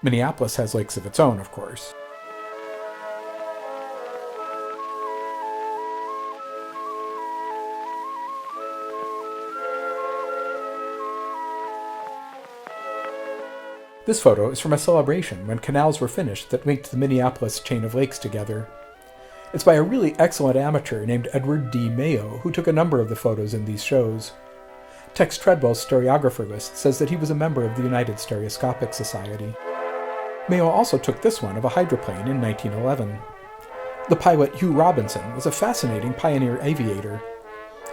Minneapolis has lakes of its own, of course. This photo is from a celebration when canals were finished that linked the Minneapolis chain of lakes together. It's by a really excellent amateur named Edward D. Mayo, who took a number of the photos in these shows. Tex Treadwell's Stereographer list says that he was a member of the United Stereoscopic Society. Mayo also took this one of a hydroplane in 1911. The pilot Hugh Robinson was a fascinating pioneer aviator.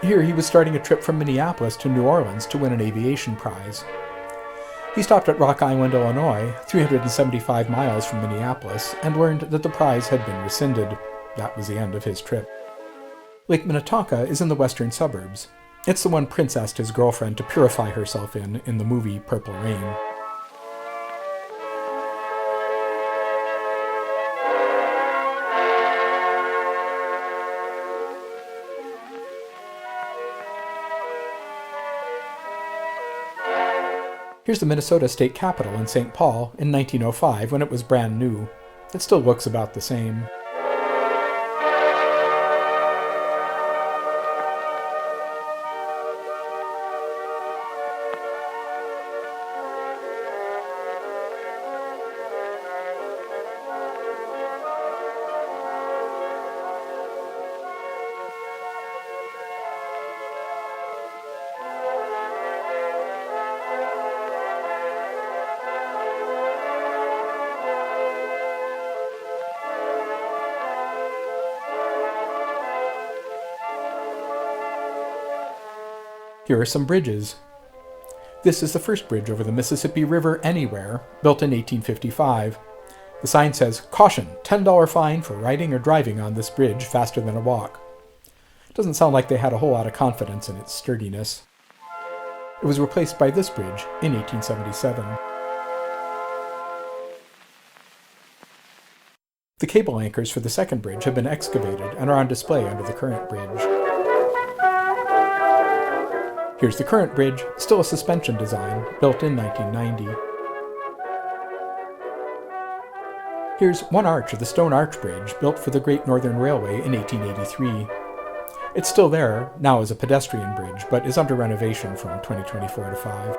Here he was starting a trip from Minneapolis to New Orleans to win an aviation prize. He stopped at Rock Island, Illinois, 375 miles from Minneapolis, and learned that the prize had been rescinded. That was the end of his trip. Lake Minnetonka is in the western suburbs. It's the one Prince asked his girlfriend to purify herself in the movie Purple Rain. Here's the Minnesota State Capitol in St. Paul in 1905 when it was brand new. It still looks about the same. Here are some bridges. This is the first bridge over the Mississippi River anywhere, built in 1855. The sign says, "Caution, $10 fine for riding or driving on this bridge faster than a walk." Doesn't sound like they had a whole lot of confidence in its sturdiness. It was replaced by this bridge in 1877. The cable anchors for the second bridge have been excavated and are on display under the current bridge. Here's the current bridge, still a suspension design, built in 1990. Here's one arch of the Stone Arch Bridge, built for the Great Northern Railway in 1883. It's still there, now as a pedestrian bridge, but is under renovation from 2024 to 5.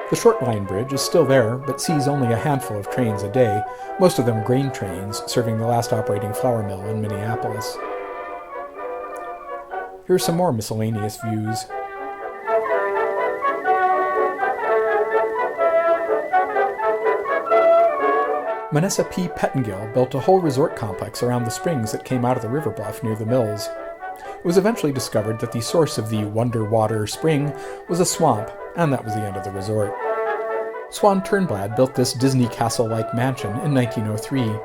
The Short Line Bridge is still there, but sees only a handful of trains a day, most of them grain trains, serving the last operating flour mill in Minneapolis. Here are some more miscellaneous views. Manessa P. Pettingill built a whole resort complex around the springs that came out of the river bluff near the mills. It was eventually discovered that the source of the Wonder Water Spring was a swamp, and that was the end of the resort. Swan Turnblad built this Disney castle-like mansion in 1903.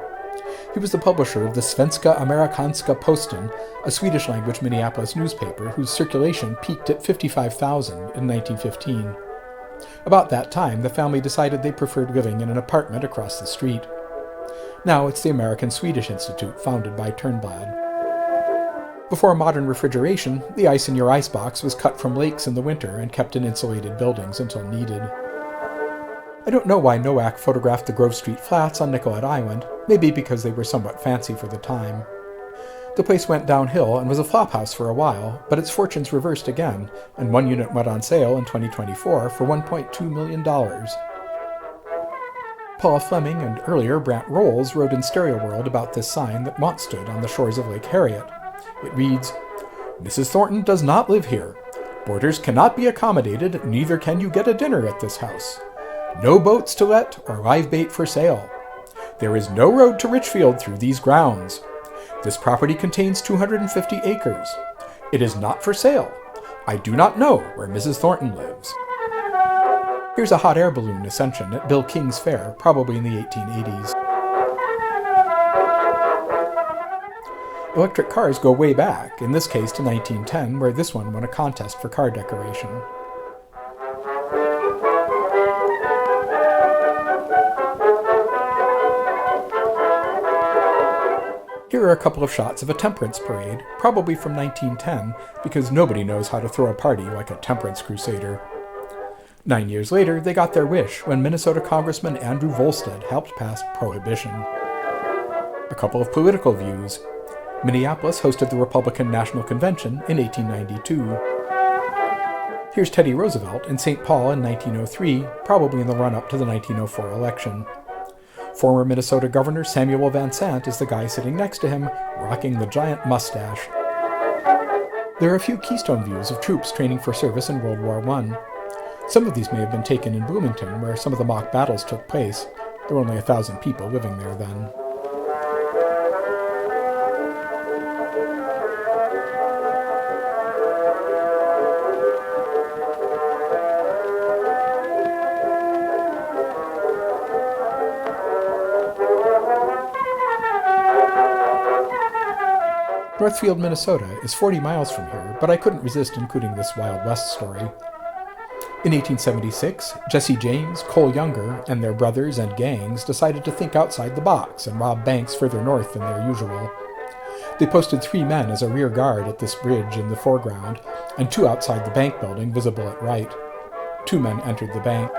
He was the publisher of the Svenska Amerikanska Posten, a Swedish-language Minneapolis newspaper whose circulation peaked at 55,000 in 1915. About that time, the family decided they preferred living in an apartment across the street. Now it's the American-Swedish Institute, founded by Turnblad. Before modern refrigeration, the ice in your icebox was cut from lakes in the winter and kept in insulated buildings until needed. I don't know why Nowak photographed the Grove Street flats on Nicollet Island, maybe because they were somewhat fancy for the time. The place went downhill and was a flophouse for a while, but its fortunes reversed again, and one unit went on sale in 2024 for $1.2 million. Paula Fleming and earlier Brant Rolls wrote in Stereo World about this sign that once stood on the shores of Lake Harriet. It reads, "Mrs. Thornton does not live here. Boarders cannot be accommodated, neither can you get a dinner at this house. No boats to let or live bait for sale. There is no road to Richfield through these grounds. This property contains 250 acres. It is not for sale. I do not know where Mrs. Thornton lives." Here's a hot air balloon ascension at Bill King's Fair, probably in the 1880s. Electric cars go way back, in this case to 1910, where this one won a contest for car decoration. Here are a couple of shots of a temperance parade, probably from 1910, because nobody knows how to throw a party like a temperance crusader. 9 years later, they got their wish when Minnesota Congressman Andrew Volstead helped pass prohibition. A couple of political views. Minneapolis hosted the Republican National Convention in 1892. Here's Teddy Roosevelt in St. Paul in 1903, probably in the run-up to the 1904 election. Former Minnesota Governor Samuel Van Sant is the guy sitting next to him, rocking the giant mustache. There are a few Keystone views of troops training for service in World War I. Some of these may have been taken in Bloomington, where some of the mock battles took place. There were only 1,000 people living there then. Northfield, Minnesota is 40 miles from here, but I couldn't resist including this Wild West story. In 1876, Jesse James, Cole Younger, and their brothers and gangs decided to think outside the box and rob banks further north than their usual. They posted 3 men as a rear guard at this bridge in the foreground, and 2 outside the bank building, visible at right. 2 men entered the bank.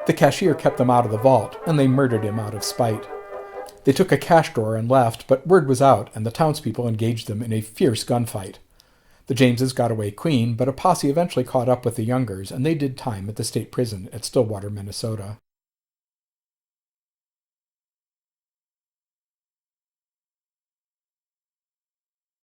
The cashier kept them out of the vault, and they murdered him out of spite. They took a cash drawer and left, but word was out, and the townspeople engaged them in a fierce gunfight. The Jameses got away clean, but a posse eventually caught up with the Youngers, and they did time at the state prison at Stillwater, Minnesota.